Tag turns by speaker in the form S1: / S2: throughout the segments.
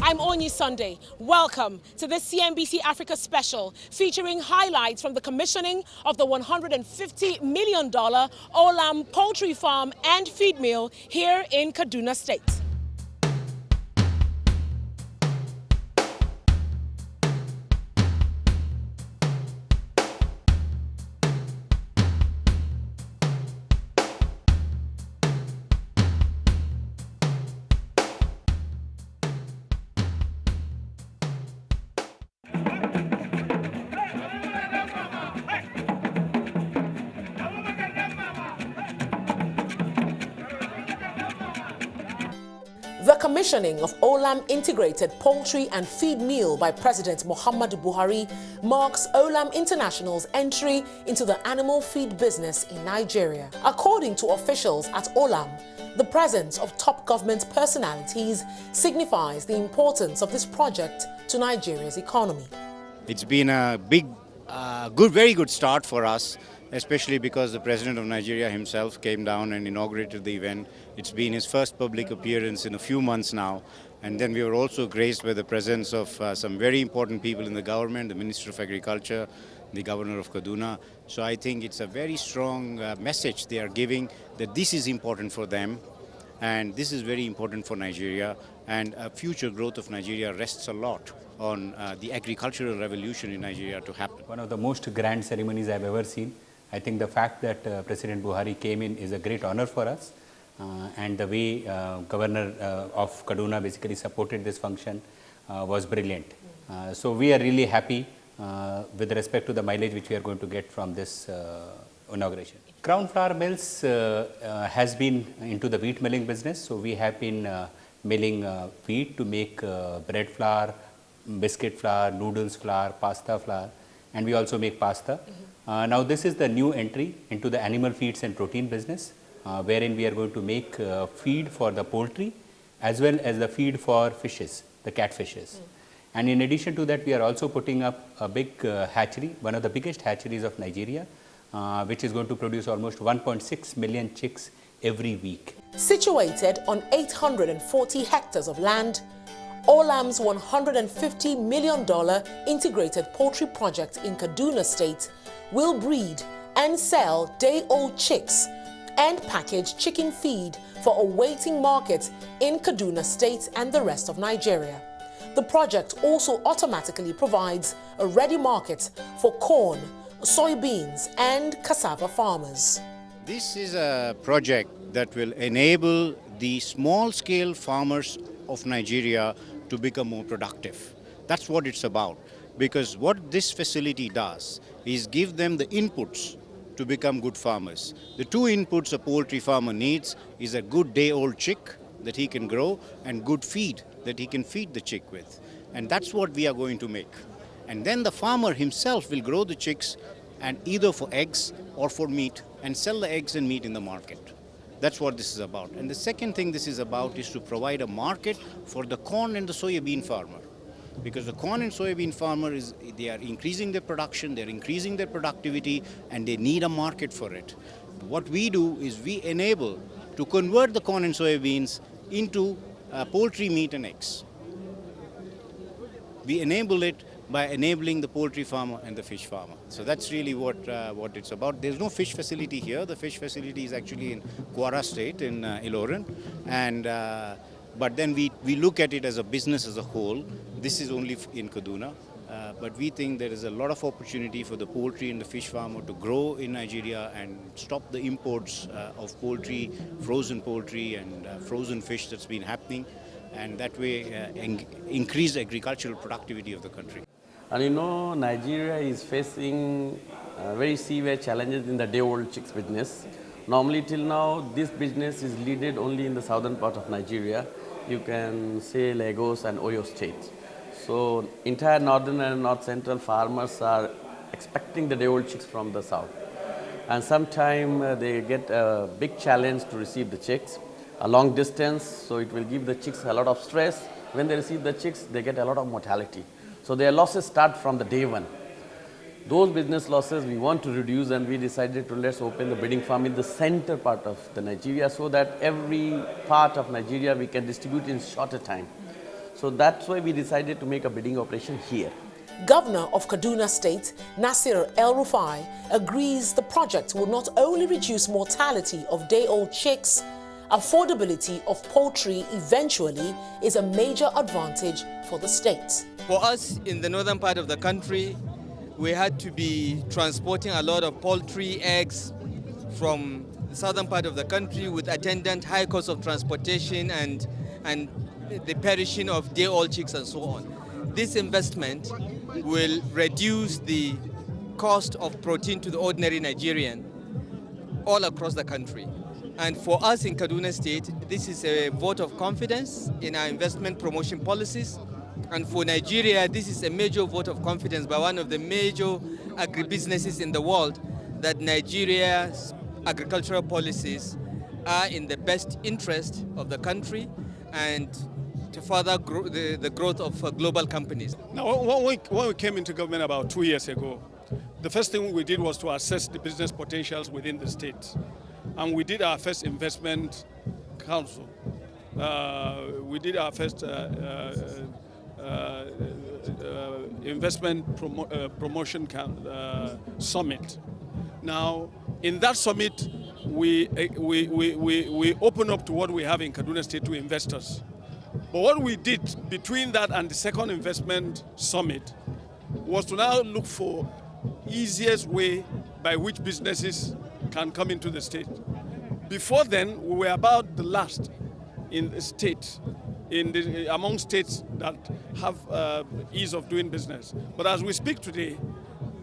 S1: I'm Onyi Sunday. Welcome to this CNBC Africa special featuring highlights from the commissioning of the $150 million OLAM poultry farm and feed mill here in Kaduna State. The commissioning of OLAM Integrated Poultry and Feed Mill by President Muhammadu Buhari marks OLAM International's entry into the animal feed business in Nigeria. According to officials at OLAM, the presence of top government personalities signifies the importance of this project to Nigeria's economy.
S2: It's been a very good start for us, especially because the President of Nigeria himself came down and inaugurated the event. It's been his first public appearance in a few months now. And then we were also graced by the presence of some very important people in the government, the Minister of Agriculture, the Governor of Kaduna. So I think it's a very strong message they are giving that this is important for them and this is very important for Nigeria, and future growth of Nigeria rests a lot on the agricultural revolution in Nigeria to happen.
S3: One of the most grand ceremonies I've ever seen. I think the fact that President Buhari came in is a great honor for us, and the way Governor of Kaduna basically supported this function was brilliant. So we are really happy with respect to the mileage which we are going to get from this inauguration. Crown Flour Mills has been into the wheat milling business, so we have been milling wheat to make bread flour, biscuit flour, noodles flour, pasta flour, and we also make pasta. Now this is the new entry into the animal feeds and protein business, wherein we are going to make feed for the poultry as well as the feed for fishes, the catfishes. And in addition to that, we are also putting up a big hatchery, one of the biggest hatcheries of Nigeria, which is going to produce almost 1.6 million chicks every week.
S1: Situated on 840 hectares of land, OLAM's $150 million integrated poultry project in Kaduna State will breed and sell day-old chicks and package chicken feed for a waiting market in Kaduna State and the rest of Nigeria. The project also automatically provides a ready market for corn, soybeans, and cassava farmers.
S2: This is a project that will enable the small-scale farmers of Nigeria to become more productive. That's what it's about. Because what this facility does is give them the inputs to become good farmers. The two inputs a poultry farmer needs is a good day-old chick that he can grow and good feed that he can feed the chick with. And that's what we are going to make. And then the farmer himself will grow the chicks and either for eggs or for meat and sell the eggs and meat in the market. That's what this is about. And the second thing this is about is to provide a market for the corn and the soybean farmer. Because the corn and soybean farmer, they are increasing their production, they're increasing their productivity, and they need a market for it. What we do is we enable to convert the corn and soybeans into poultry, meat and eggs. We enable it by enabling the poultry farmer and the fish farmer. So that's really what it's about. There's no fish facility here. The fish facility is actually in Kaduna State in Ilorin. But then we look at it as a business as a whole. This is only in Kaduna. But we think there is a lot of opportunity for the poultry and the fish farmer to grow in Nigeria and stop the imports of poultry, frozen poultry and frozen fish that's been happening. And that way increase the agricultural productivity of the country.
S4: And you know, Nigeria is facing very severe challenges in the day-old chicks business. Normally till now, this business is leaded only in the southern part of Nigeria. You can say Lagos and Oyo State. So entire northern and north central farmers are expecting the day-old chicks from the south. And sometimes they get a big challenge to receive the chicks, a long distance, so it will give the chicks a lot of stress. When they receive the chicks, they get a lot of mortality. So their losses start from the day one. Those business losses we want to reduce, and we decided to let's open the breeding farm in the center part of the Nigeria so that every part of Nigeria we can distribute in shorter time. So that's why we decided to make a breeding operation here.
S1: Governor of Kaduna State, Nasir El-Rufai, agrees the project will not only reduce mortality of day-old chicks, affordability of poultry eventually is a major advantage for the state.
S5: For us in the northern part of the country, we had to be transporting a lot of poultry eggs from the southern part of the country with attendant high cost of transportation and the perishing of day-old chicks and so on. This investment will reduce the cost of protein to the ordinary Nigerian all across the country. And for us in Kaduna State, this is a vote of confidence in our investment promotion policies. And for Nigeria, this is a major vote of confidence by one of the major agribusinesses in the world that Nigeria's agricultural policies are in the best interest of the country and to further grow the growth of global companies.
S6: Now, when we came into government about 2 years ago, the first thing we did was to assess the business potentials within the state. And we did our first investment council. We did our first investment promotion summit. Now, in that summit, we open up to what we have in Kaduna State to investors. But what we did between that and the second investment summit was to now look for easiest way by which businesses can come into the state. Before then, we were about the last in the state, among states that have ease of doing business. But as we speak today,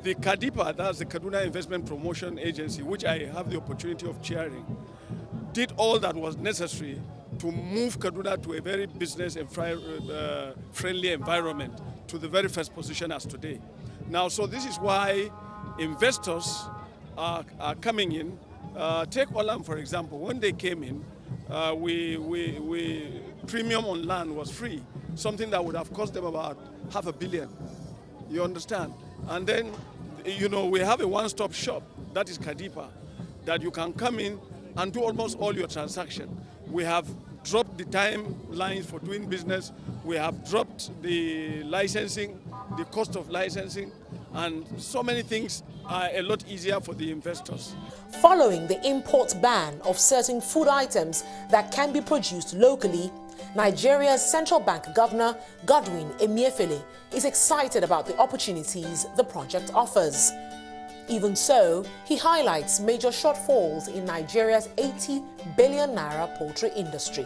S6: the KADIPA, that's the Kaduna Investment Promotion Agency, which I have the opportunity of chairing, did all that was necessary to move Kaduna to a very business and friendly environment to the very first position as today. Now, so this is why investors are coming in. Take OLAM, for example. When they came in, premium on land was free, something that would have cost them about $500 million. You understand? And then, you know, we have a one-stop shop, that is KADIPA, that you can come in and do almost all your transactions. We have dropped the timelines for doing business. We have dropped the licensing, the cost of licensing, and so many things are a lot easier for the investors.
S1: Following the import ban of certain food items that can be produced locally, Nigeria's central bank governor, Godwin Emefiele, is excited about the opportunities the project offers. Even so, he highlights major shortfalls in Nigeria's 80 billion naira poultry industry.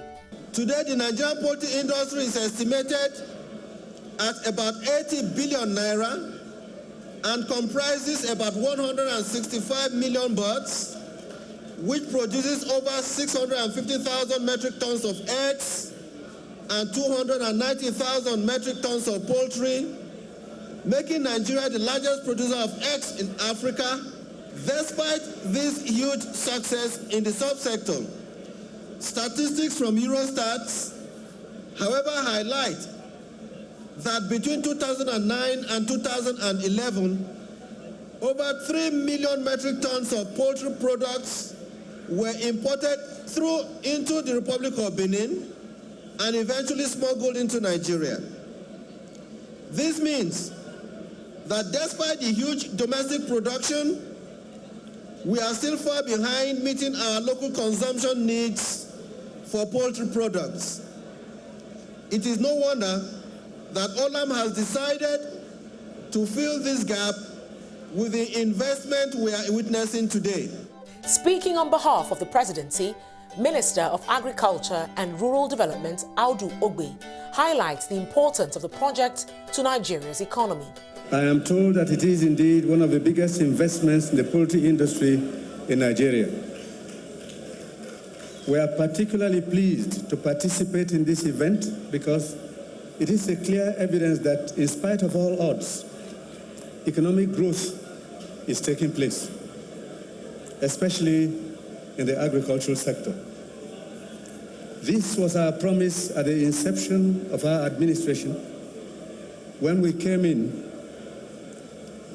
S7: Today, the Nigerian poultry industry is estimated at about 80 billion naira and comprises about 165 million birds, which produces over 650,000 metric tons of eggs and 290,000 metric tons of poultry, making Nigeria the largest producer of eggs in Africa. Despite this huge success in the subsector, statistics from Eurostat, however, highlight that between 2009 and 2011, over 3 million metric tons of poultry products were imported into the Republic of Benin and eventually smuggled into Nigeria. This means that despite the huge domestic production, we are still far behind meeting our local consumption needs for poultry products. It is no wonder that OLAM has decided to fill this gap with the investment we are witnessing today.
S1: Speaking on behalf of the presidency, Minister of Agriculture and Rural Development, Audu Ogbe, highlights the importance of the project to Nigeria's economy.
S8: I am told that it is indeed one of the biggest investments in the poultry industry in Nigeria. We are particularly pleased to participate in this event because it is a clear evidence that in spite of all odds, economic growth is taking place, especially in the agricultural sector. This was our promise at the inception of our administration when we came in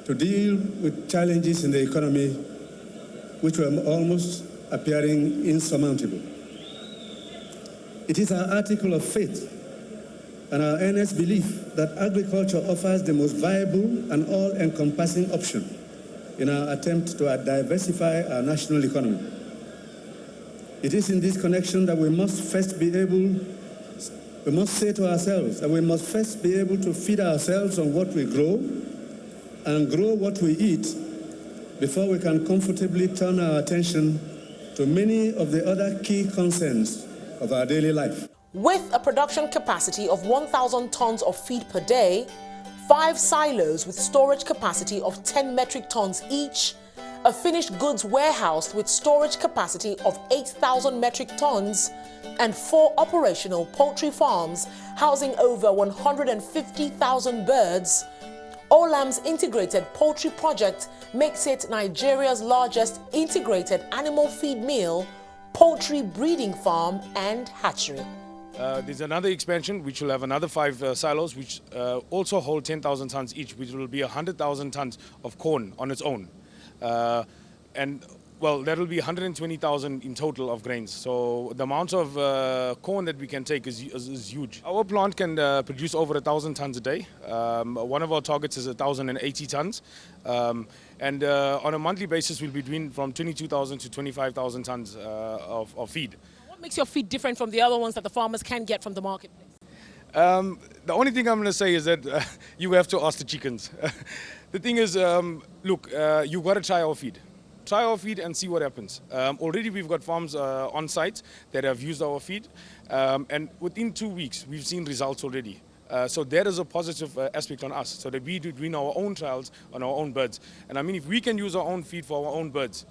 S8: to deal with challenges in the economy which were almost appearing insurmountable. It is our article of faith and our earnest belief that agriculture offers the most viable and all-encompassing option in our attempt to diversify our national economy. It is in this connection that we must say to ourselves that we must first be able to feed ourselves on what we grow and grow what we eat before we can comfortably turn our attention to many of the other key concerns of our daily life.
S1: With a production capacity of 1,000 tons of feed per day, 5 silos with storage capacity of 10 metric tons each, a finished goods warehouse with storage capacity of 8,000 metric tons, and 4 operational poultry farms housing over 150,000 birds, OLAM's integrated poultry project makes it Nigeria's largest integrated animal feed mill, poultry breeding farm and hatchery.
S9: There's another expansion which will have another 5 silos which also hold 10,000 tons each, which will be 100,000 tons of corn on its own. Well, that will be 120,000 in total of grains. So the amount of corn that we can take is huge. Our plant can produce over 1,000 tons a day. One of our targets is 1,080 tons. On a monthly basis, we'll be doing from 22,000 to 25,000 tons of feed.
S1: What makes your feed different from the other ones that the farmers can get from the marketplace?
S9: The only thing I'm going to say is that you have to ask the chickens. The thing is, look, you've got to try our feed. Try our feed and see what happens. Already we've got farms on site that have used our feed, and within 2 weeks we've seen results already. So there is a positive aspect on us, so that we do doing our own trials on our own birds. And I mean, if we can use our own feed for our own birds,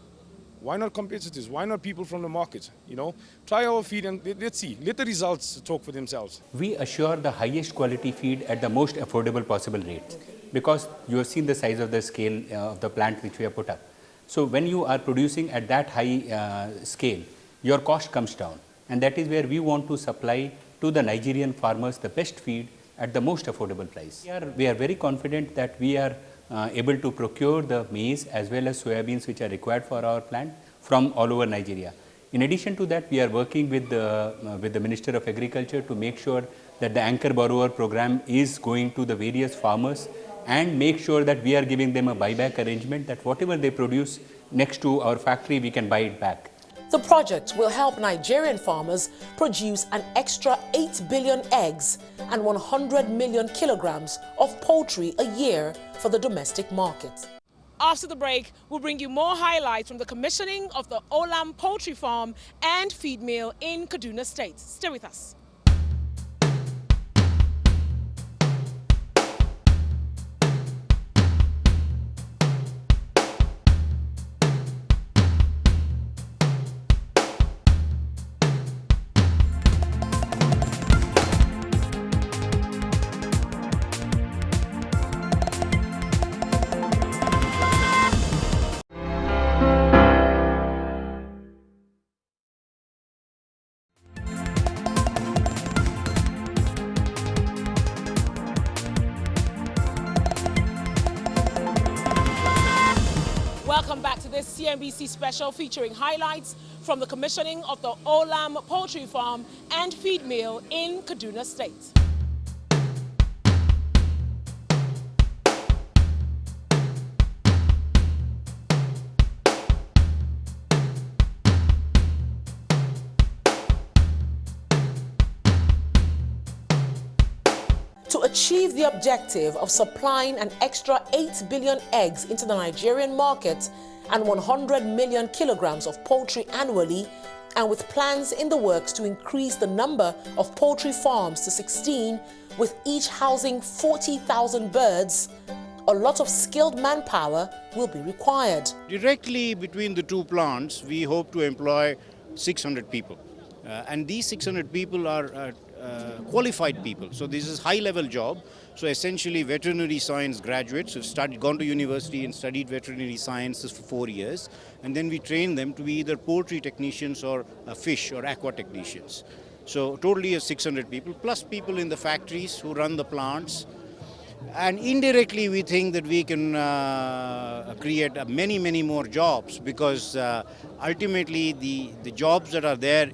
S9: why not competitors? Why not people from the market? You know, try our feed and let's see. Let the results talk for themselves.
S3: We assure the highest quality feed at the most affordable possible rates, because you have seen the size of the scale of the plant which we have put up. So when you are producing at that high scale, your cost comes down, and that is where we want to supply to the Nigerian farmers the best feed at the most affordable price. We are very confident that we are able to procure the maize as well as soybeans which are required for our plant from all over Nigeria. In addition to that, we are working with the Minister of Agriculture to make sure that the anchor borrower program is going to the various farmers, and make sure that we are giving them a buyback arrangement, that whatever they produce next to our factory, we can buy it back.
S1: The project will help Nigerian farmers produce an extra 8 billion eggs and 100 million kilograms of poultry a year for the domestic market. After the break, we'll bring you more highlights from the commissioning of the OLAM poultry farm and feed mill in Kaduna State. Stay with us. Welcome back to this CNBC special featuring highlights from the commissioning of the OLAM poultry farm and feed mill in Kaduna State. To achieve the objective of supplying an extra 8 billion eggs into the Nigerian market and 100 million kilograms of poultry annually, and with plans in the works to increase the number of poultry farms to 16, with each housing 40,000 birds, a lot of skilled manpower will be required.
S2: Directly between the two plants, we hope to employ 600 people. And these 600 people are qualified people. So this is high-level job. So essentially veterinary science graduates who've gone to university and studied veterinary sciences for 4 years. And then we train them to be either poultry technicians or fish or aqua technicians. So totally 600 people, plus people in the factories who run the plants. And indirectly we think that we can create many, many more jobs, because ultimately the jobs that are there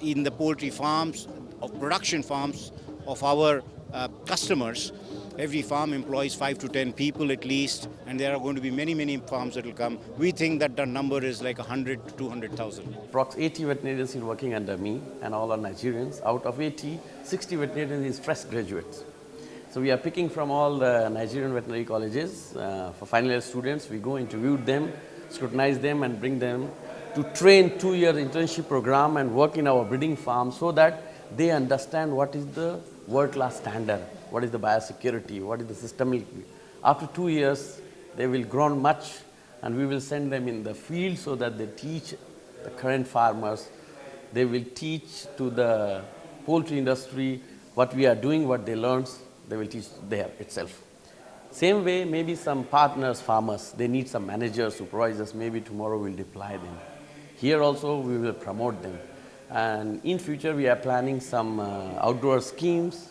S2: in the poultry farms, of production farms, of our customers. Every farm employs 5 to 10 people at least, and there are going to be many, many farms that will come. We think that the number is like 100 to 200,000.
S4: Approx 80 veterinarians are working under me, and all are Nigerians. Out of 80, 60 veterinarians is fresh graduates. So we are picking from all the Nigerian veterinary colleges for final year students. We go interview them, scrutinize them, and bring them to train 2-year internship program and work in our breeding farm so that they understand what is the world-class standard, what is the biosecurity, what is the systemic. After 2 years, they will grow much, and we will send them in the field so that they teach the current farmers. They will teach to the poultry industry what we are doing, what they learn, they will teach there itself. Same way, maybe some partners, farmers, they need some managers, supervisors, maybe tomorrow we'll deploy them. Here also we will promote them. And in future we are planning some outdoor schemes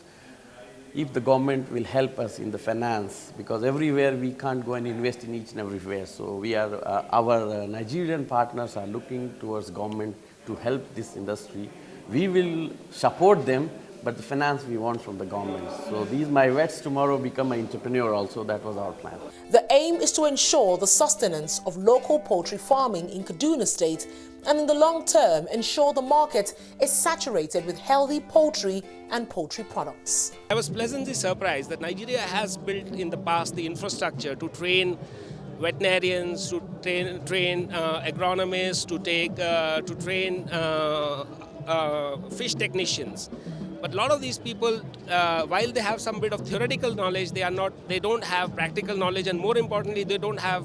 S4: if the government will help us in the finance, because everywhere we can't go and invest in each and everywhere. So we are, our Nigerian partners are looking towards government to help this industry. We will support them, but the finance we want from the government. So these my vets tomorrow become an entrepreneur also. That was our plan.
S1: The aim is to ensure the sustenance of local poultry farming in Kaduna State, and in the long term ensure the market is saturated with healthy poultry and poultry products.
S10: I was pleasantly surprised that Nigeria has built in the past the infrastructure to train veterinarians, to train agronomists, to train fish technicians. But a lot of these people, while they have some bit of theoretical knowledge, they don't have practical knowledge, and more importantly, they don't have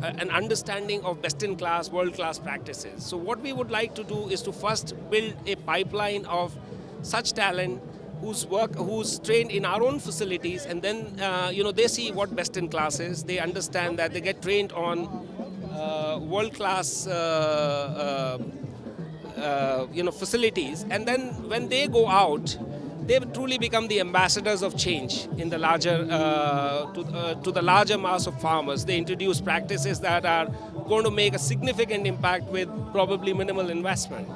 S10: an understanding of best-in-class, world-class practices. So what we would like to do is to first build a pipeline of such talent who's trained in our own facilities, and then they see what best-in-class is. They understand that they get trained on world-class facilities, and then when they go out, they truly become the ambassadors of change in the larger to the larger mass of farmers. They introduce practices that are going to make a significant impact with probably minimal investment.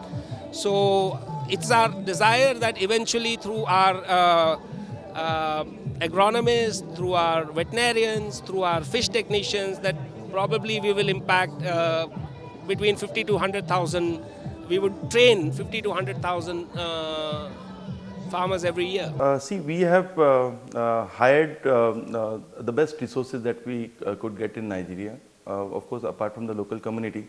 S10: So it's our desire that eventually through our agronomists, through our veterinarians, through our fish technicians, that probably we will impact between 50 to 100,000. We would train 50 to 100,000 farmers every year.
S11: See, we have hired the best resources that we could get in Nigeria, of course, apart from the local community,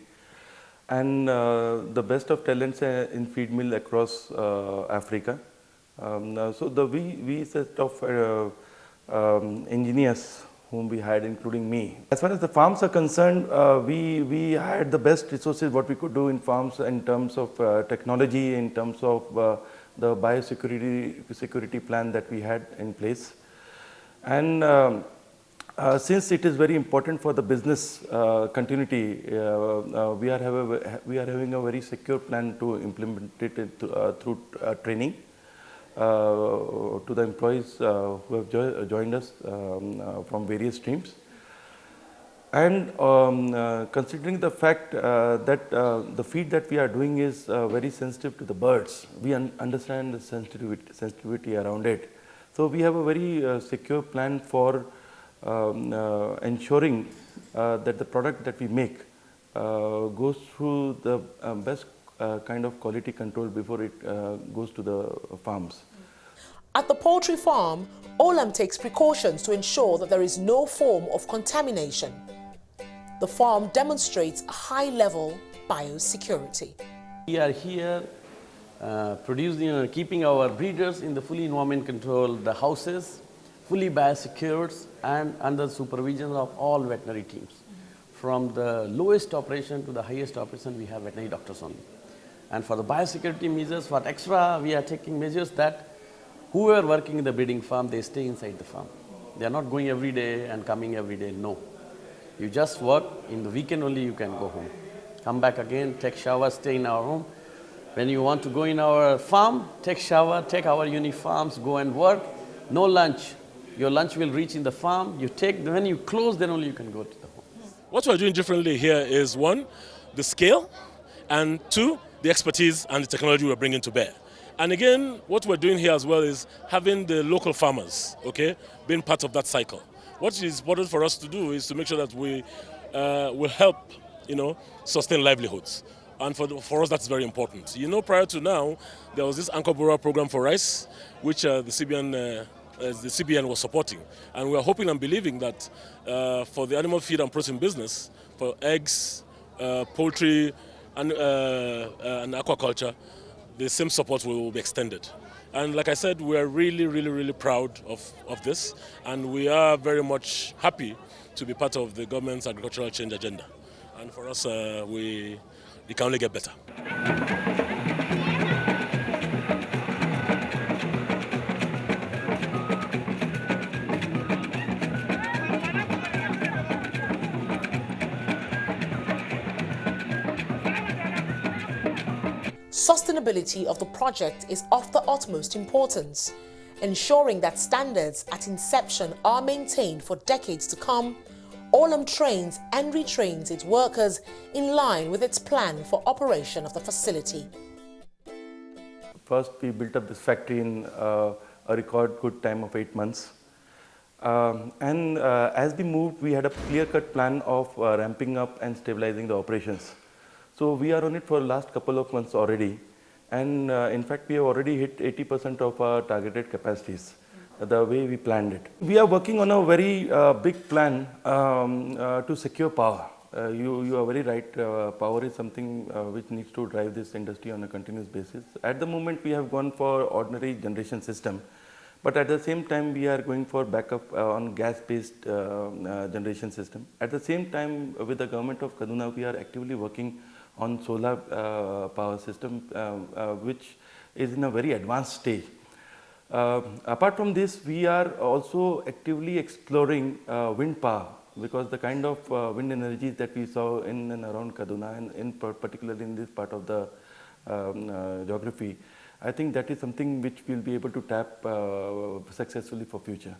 S11: and the best of talents in feed mill across Africa. So we set of engineers whom we hired, including me. As far as the farms are concerned, we hired the best resources what we could do in farms in terms of technology, in terms of the biosecurity plan that we had in place. And since it is very important for the business continuity, we are having a very secure plan to implement it through training to the employees who have joined us from various streams. And considering the fact that the feed that we are doing is very sensitive to the birds, we understand the sensitivity around it. So we have a very secure plan for ensuring that the product that we make goes through the best kind of quality control before it goes to the farms.
S1: At the poultry farm, OLAM takes precautions to ensure that there is no form of contamination. The farm demonstrates a high-level biosecurity.
S4: We are here producing, keeping our breeders in the fully environment controlled the houses, fully biosecured, and under supervision of all veterinary teams. From the lowest operation to the highest operation, we have veterinary doctors only. And for the biosecurity measures, for extra, we are taking measures that whoever working in the breeding farm, they stay inside the farm. They are not going every day and coming every day, no. You just work, in the weekend only you can go home. Come back again, take shower, stay in our home. When you want to go in our farm, take shower, take our uniforms, go and work. No lunch. Your lunch will reach in the farm. You take, when you close, then only you can go to the home.
S12: What we're doing differently here is 1, the scale, and 2, the expertise and the technology we're bringing to bear. And again, what we're doing here as well is having the local farmers, okay, being part of that cycle. What is important for us to do is to make sure that we will help, sustain livelihoods. And for us, that's very important. Prior to now, there was this Anchor Borrower program for rice, which the CBN was supporting. And we are hoping and believing that for the animal feed and protein business, for eggs, poultry, and aquaculture, the same support will be extended. And like I said, we are really, really, really proud of this. And we are very much happy to be part of the government's agricultural change agenda. And for us, we can only get better.
S1: Sustainability of the project is of the utmost importance. Ensuring that standards at inception are maintained for decades to come, OLAM trains and retrains its workers in line with its plan for operation of the facility.
S11: First, we built up this factory in a record good time of 8 months. As we moved, we had a clear-cut plan of ramping up and stabilizing the operations. So we are on it for the last couple of months already. And in fact, we have already hit 80% of our targeted capacities, the way we planned it. We are working on a very big plan to secure power. You are very right, power is something which needs to drive this industry on a continuous basis. At the moment, we have gone for ordinary generation system. But at the same time, we are going for backup on gas-based generation system. At the same time, with the government of Kaduna, we are actively working on solar power system, which is in a very advanced stage. Apart from this, we are also actively exploring wind power, because the kind of wind energies that we saw in and around Kaduna, and particularly in this part of the geography, I think that is something which we'll be able to tap successfully for future.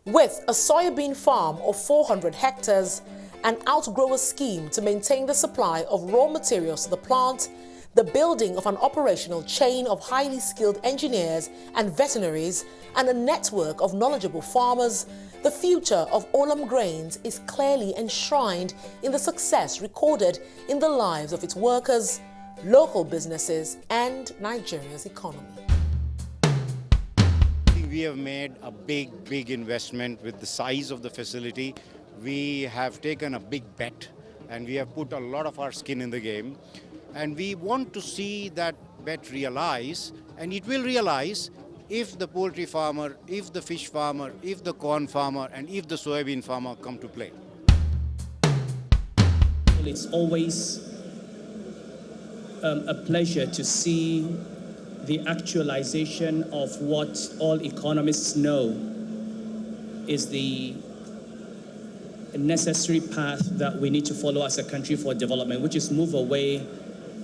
S1: With a soybean farm of 400 hectares, an outgrower scheme to maintain the supply of raw materials to the plant, the building of an operational chain of highly skilled engineers and veterinaries, and a network of knowledgeable farmers, the future of OLAM Grains is clearly enshrined in the success recorded in the lives of its workers, local businesses, and Nigeria's economy.
S2: We have made a big investment with the size of the facility. We have taken a big bet and we have put a lot of our skin in the game. And we want to see that bet realize, and it will realize if the poultry farmer, if the fish farmer, if the corn farmer, and if the soybean farmer come to play.
S13: It's always a pleasure to see the actualization of what all economists know is the necessary path that we need to follow as a country for development, which is move away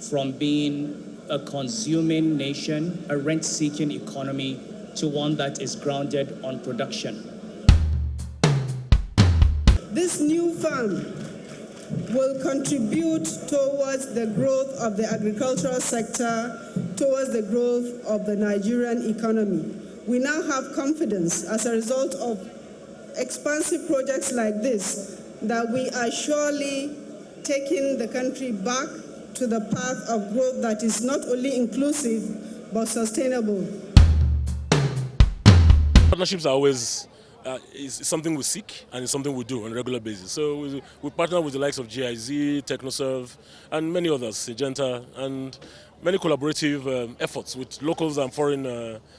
S13: from being a consuming nation, a rent-seeking economy, to one that is grounded on production.
S14: This new farm will contribute towards the growth of the agricultural sector, towards the growth of the Nigerian economy. We now have confidence as a result of expansive projects like this that we are surely taking the country back to the path of growth that is not only inclusive but sustainable.
S12: Partnerships are always is something we seek and it's something we do on a regular basis. So we partner with the likes of GIZ, TechnoServe, and many others, Syngenta, and many collaborative efforts with locals and foreign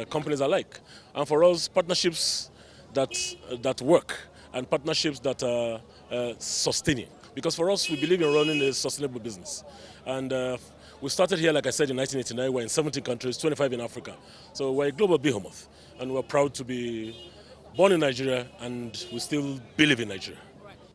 S12: companies alike. And for us, partnerships that work and partnerships that are sustaining. Because for us, we believe in running a sustainable business. And we started here, like I said, in 1989. We're in 17 countries, 25 in Africa. So we're a global behemoth. And we're proud to be born in Nigeria, and we still believe in Nigeria.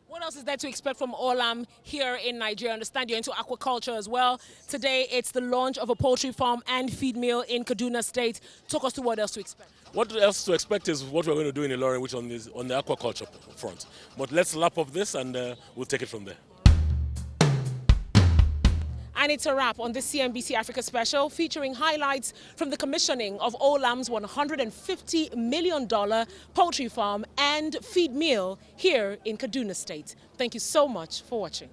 S1: What else is there to expect from OLAM here in Nigeria? I understand you're into aquaculture as well. Today, it's the launch of a poultry farm and feed mill in Kaduna State. Talk us through what else to expect.
S12: What else to expect is what we're going to do in Ilorin, which is on the aquaculture front. But let's lap up this and we'll take it from there.
S1: And it's a wrap on this CNBC Africa special featuring highlights from the commissioning of OLAM's $150 million poultry farm and feed mill here in Kaduna State. Thank you so much for watching.